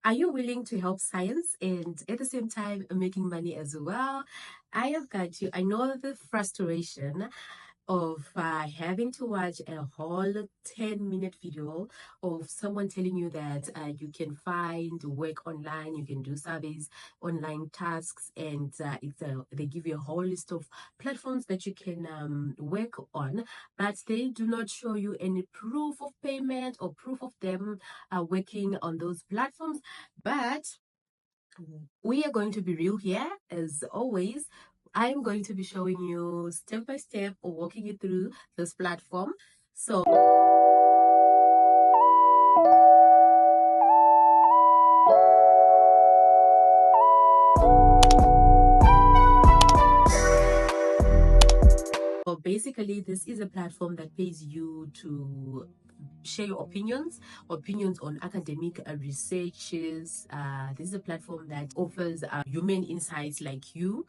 Are you willing to help science and at the same time making money as well? I have got you. I know the frustration of having to watch a whole 10-minute video of someone telling you that you can find work online, you can do surveys, online tasks, and they give you a whole list of platforms that you can work on, but they do not show you any proof of payment or proof of them working on those platforms. But we are going to be real here as always. I'm going to be showing you step by step or walking you through this platform. So basically, this is a platform that pays you to share your opinions on academic researches. This is a platform that offers human insights like you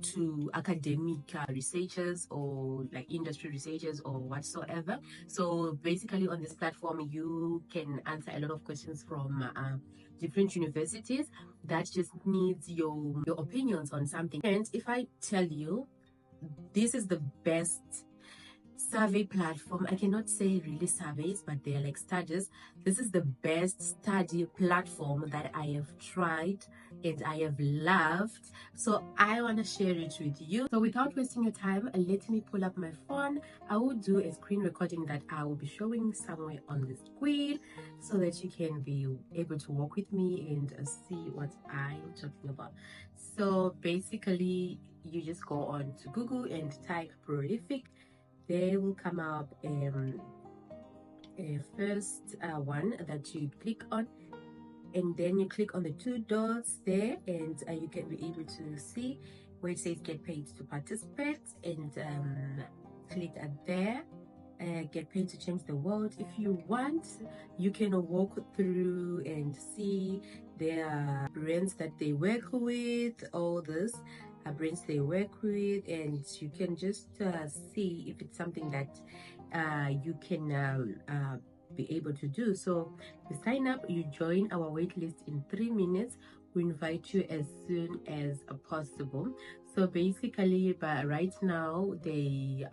to academic researchers or like industry researchers or whatsoever. So basically on this platform you can answer a lot of questions from different universities that just needs your opinions on something. And if I tell you this is the best survey platform, I cannot say really surveys, but they're like studies. This is the best study platform that I have tried and I have loved, so I want to share it with you. So without wasting your time, let me pull up my phone. I will do a screen recording that I will be showing somewhere on the screen so that you can be able to walk with me and see what I'm talking about. So basically you just go on to Google and type prolific. There will come up a first one that you click on, and then you click on the two dots there, and you can be able to see where it says get paid to participate, and click there. Get paid to change the world. If you want, you can walk through and see their brands that they work with, all this brands they work with, and you can just see if it's something that you can be able to do. So you sign up, you join our wait list in 3 minutes. We invite you as soon as possible. So basically, but right now they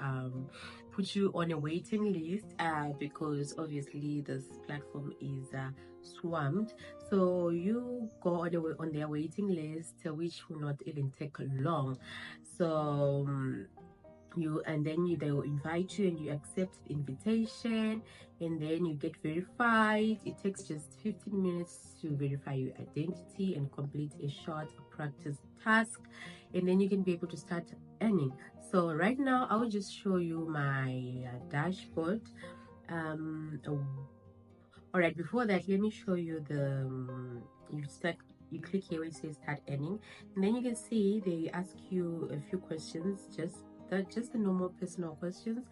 put you on a waiting list because obviously this platform is swamped. So you go on their waiting list, which will not even take long. So they will invite you and you accept the invitation, and then you get verified. It takes just 15 minutes to verify your identity and complete a short practice task, and then you can be able to start earning. So right now I will just show you my dashboard. All right, before that, let me show you the you click here where it says start earning, and then you can see they ask you a few questions, just the normal personal questions,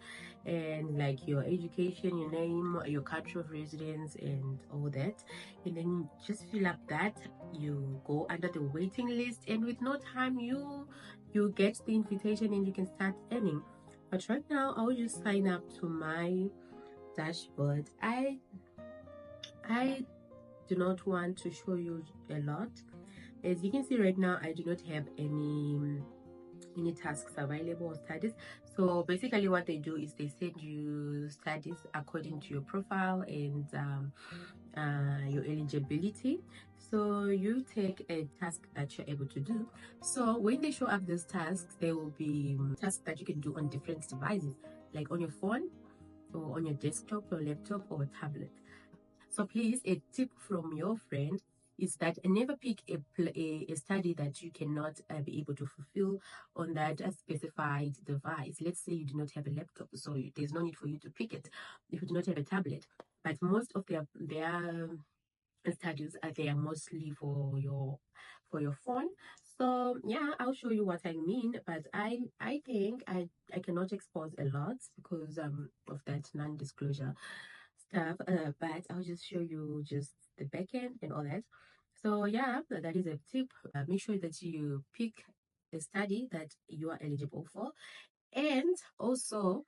and like your education, your name, your country of residence, and all that. And then you just fill up that, you go under the waiting list, and with no time you get the invitation and you can start earning. But right now I will just sign up to my dashboard. I do not want to show you a lot. As you can see right now, I do not have any tasks available or studies. So basically what they do is they send you studies according to your profile and your eligibility. So you take a task that you're able to do. So when they show up these tasks, there will be tasks that you can do on different devices, like on your phone or on your desktop or laptop or tablet. So please, a tip from your friend is that never pick a study that you cannot be able to fulfill on that specified device. Let's say you do not have a laptop, so there's no need for you to pick it if you do not have a tablet. But most of their studies they are mostly for your phone. So yeah, I'll show you what I mean, but I think I cannot expose a lot because of that non-disclosure stuff, but I'll just show you just the backend and all that. So yeah, that is a tip. Make sure that you pick a study that you are eligible for, and also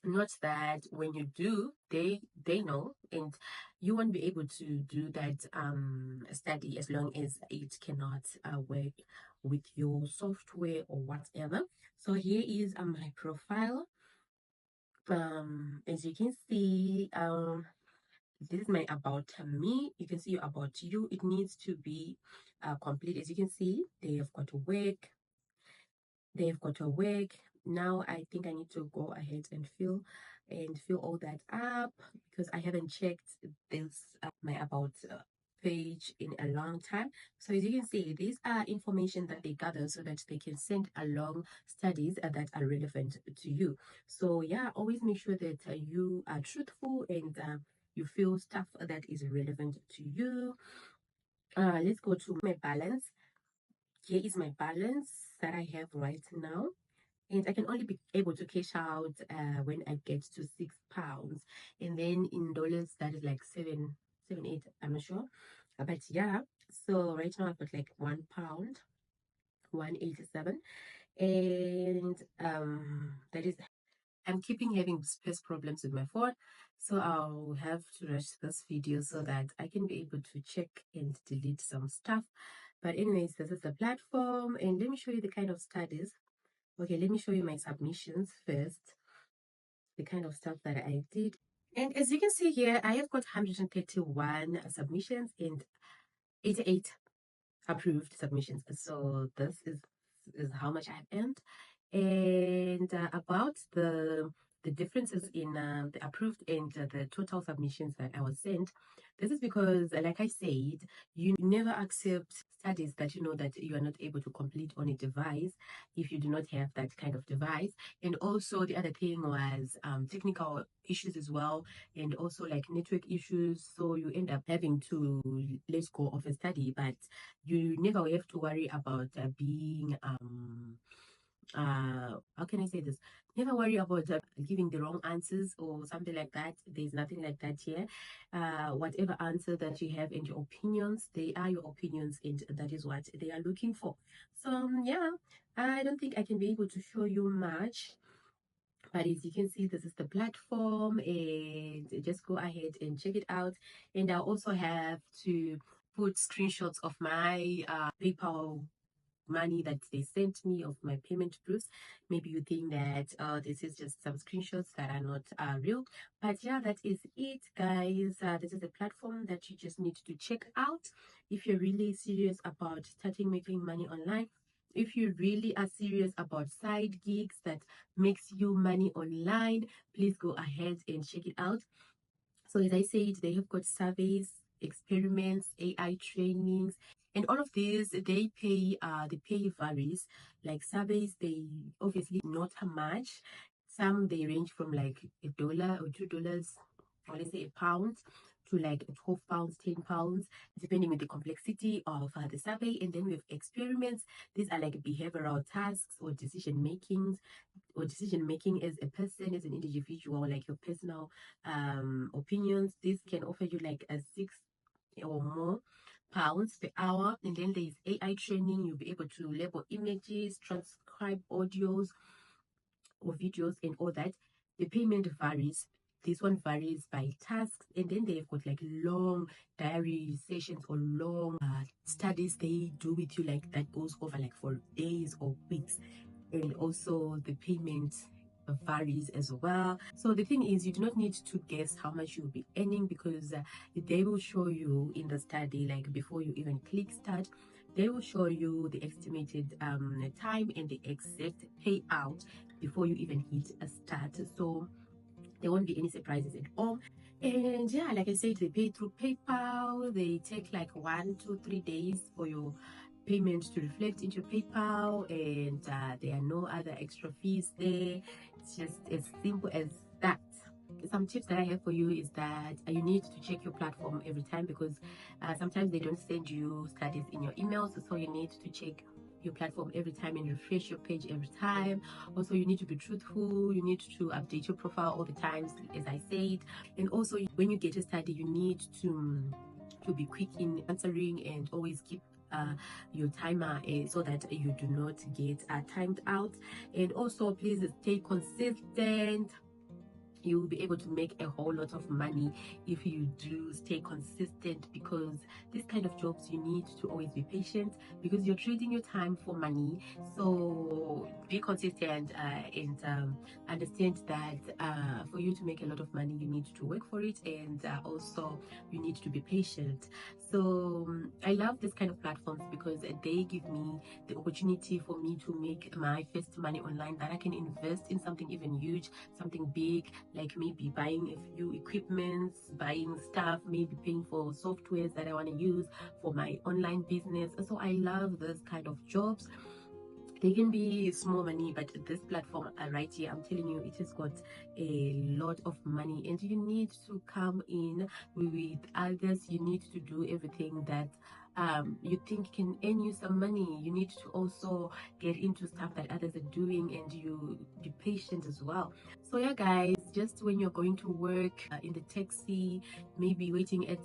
not that when you do, they know, and you won't be able to do that study as long as it cannot work with your software or whatever. So here is my profile. As you can see, this is my about me. You can see about you. It needs to be complete. As you can see, they've got to work. They've got to work. Now I think I need to go ahead and fill all that up, because I haven't checked this my about page in a long time. So as you can see, these are information that they gather so that they can send along studies that are relevant to you. So yeah, always make sure that you are truthful and you fill stuff that is relevant to you. Let's go to my balance. Here is my balance that I have right now, and I can only be able to cash out when I get to £6, and then in dollars that is like 7, 8. I'm not sure, but yeah. So right now I've got like £1, 187, and that is. I'm keeping having space problems with my phone, so I'll have to rush this video so that I can be able to check and delete some stuff. But anyways, this is the platform, and let me show you the kind of studies. Okay, let me show you my submissions first, the kind of stuff that I did. And as you can see here, I have got 131 submissions and 88 approved submissions. So this is how much I've earned. And about the differences in the approved and the total submissions that I was sent, this is because, like I said, you never accept studies that you know that you are not able to complete on a device if you do not have that kind of device. And also the other thing was technical issues as well, and also like network issues. So you end up having to let go of a study, but you never have to worry about being how can I say this? Never worry about giving the wrong answers or something like that. There's nothing like that here. Whatever answer that you have and your opinions, they are your opinions, and that is what they are looking for. So yeah, I don't think I can be able to show you much, but as you can see, this is the platform, and just go ahead and check it out. And I also have to put screenshots of my PayPal money that they sent me, of my payment proofs. Maybe you think that this is just some screenshots that are not real, but yeah, that is it, guys. This is a platform that you just need to check out if you're really serious about starting making money online. If you really are serious about side gigs that makes you money online, please go ahead and check it out. So as I said, they have got surveys, experiments, AI trainings, and all of these they pay. The pay varies. Like surveys, they obviously not much. Some they range from like $1 or $2, or let's say £1, to like £12, £10, depending on the complexity of the survey. And then we have experiments. These are like behavioral tasks or decision making as a person, as an individual, like your personal opinions. This can offer you like a £6 or more per hour. And then there's AI training. You'll be able to label images, transcribe audios or videos, and all that. The payment varies. This one varies by tasks, and then they've got like long diary sessions or long studies they do with you, like that goes over like for days or weeks. And also the payment varies as well. So the thing is, you do not need to guess how much you'll be earning, because they will show you in the study, like before you even click start, they will show you the estimated time and the exact payout before you even hit a start. So there won't be any surprises at all. And yeah, like I said, they pay through PayPal. They take like 1, 2, 3 days for your payment to reflect into PayPal, and there are no other extra fees there. It's just as simple as that. Some tips that I have for you is that you need to check your platform every time, because sometimes they don't send you studies in your emails, so you need to check your platform every time and refresh your page every time. Also, you need to be truthful. You need to update your profile all the times, as I said. And also, when you get a study, you need to be quick in answering, and always keep your timer so that you do not get timed out. And also, please stay consistent. you will be able to make a whole lot of money if you do stay consistent, because this kind of jobs you need to always be patient, because you're trading your time for money. So be consistent, and understand that for you to make a lot of money you need to work for it, and also you need to be patient. So I love this kind of platforms because they give me the opportunity for me to make my first money online, that I can invest in something even huge, something big, like maybe buying a few equipments, buying stuff, maybe paying for softwares that I want to use for my online business. So I love this kind of jobs. They can be small money, but this platform right here, I'm telling you, it has got a lot of money, and you need to come in with others. You need to do everything that you think can earn you some money. You need to also get into stuff that others are doing, and you be patient as well. So yeah, guys, just when you're going to work in the taxi, maybe waiting at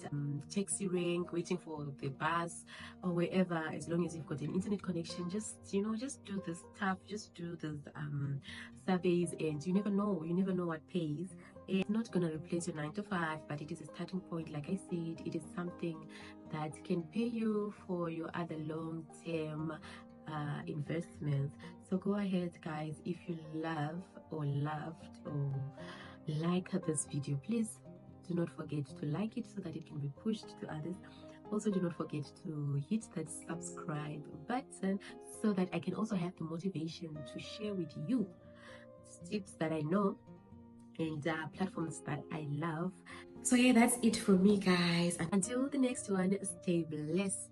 taxi rank, waiting for the bus or wherever, as long as you've got an internet connection, just just do this stuff, just do this surveys, and you never know what pays. It's not going to replace your 9 to 5, but it is a starting point. Like I said, it is something that can pay you for your other long-term investments. So go ahead, guys, if you love or loved or like this video, please do not forget to like it so that it can be pushed to others. Also, do not forget to hit that subscribe button so that I can also have the motivation to share with you tips that I know and platforms that I love. So yeah, that's it for me, guys. Until the next one, stay blessed.